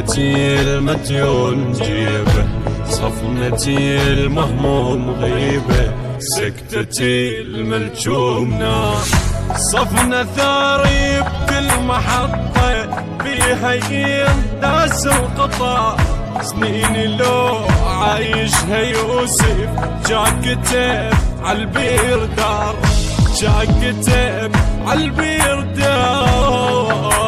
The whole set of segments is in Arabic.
ذلتي المديون جيبه، صفنتي المهموم غيبه، سكتتي الملجوم نار. صفنا ثاري بكل محطة بيها ينداس القطار، سنيني لو عايشها يوسف جاك كتب عالبير دار، جاك كتب عالبير دار.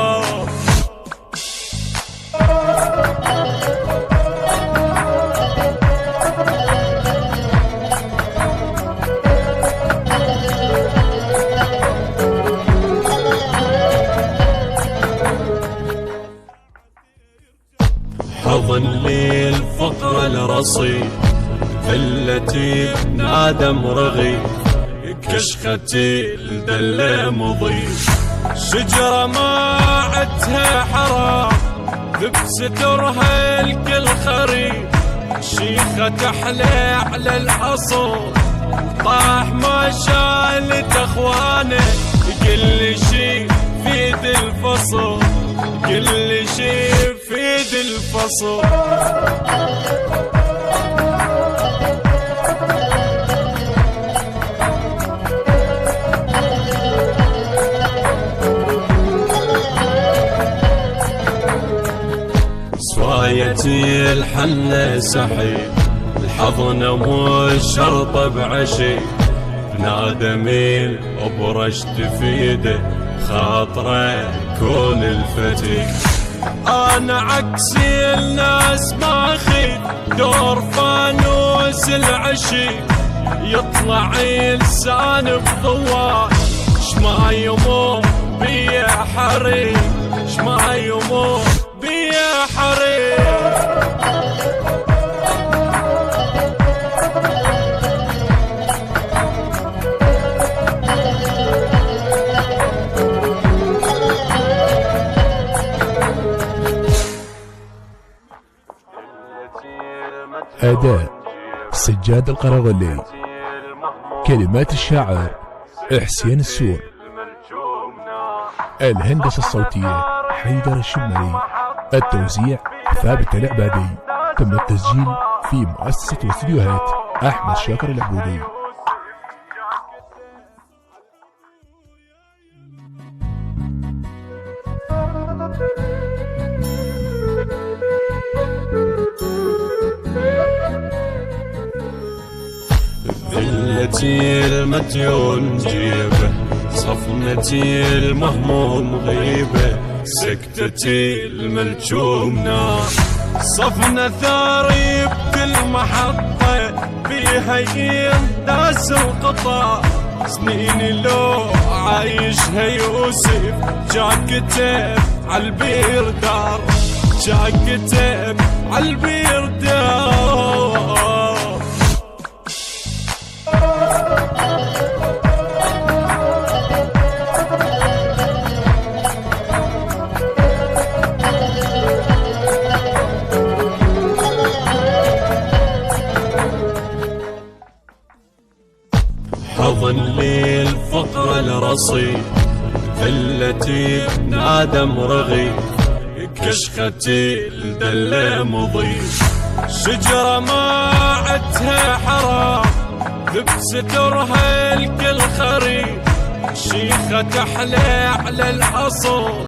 حضن لي الفقر الرصيد، ذلتي بنادم رغيف، كشختي الدل مضيف. شجرة ما عدها حرام ذب سترها الكل خريف، شيخة تحلى على الحصول طاح ما شالت اخوانه، كل شي فيد الفصل، كل شي فيد الفصل. سوايتي الحنة سحيب، الحضن مش شرط بعشي، بنادمين برش تفيده، خاطره كون الفتي. انا عكسي الناس ما خيد، دور فانوس العشي، يطلع لسان بضوان، شما يمر بيا حريق، شما يمر بيا حريق. أداء سجاد القرغلي، كلمات الشاعر حسين السور، الهندسة الصوتية حيدر الشمري، التوزيع ثابت العبادي. تم التسجيل في مؤسسة واستديوهات أحمد شاكر العبودي. ذلتي المديون جيبه، صفنتي المهموم غيبه، سكتتي الملجوم نار. صفنا ثاري بكل محطة بيها ينداس القطار، سنيني لو عايشها يوسف جاك كتب عالبير دار، جاك كتب عالبير دار. حضن لي الفقر الرصيد، ذلتي بنادم رغيف، كشختي الدل مضيف. شجرة ما عدها حرام ذب سترها الكل خريف، شيخة تحلى على الحصول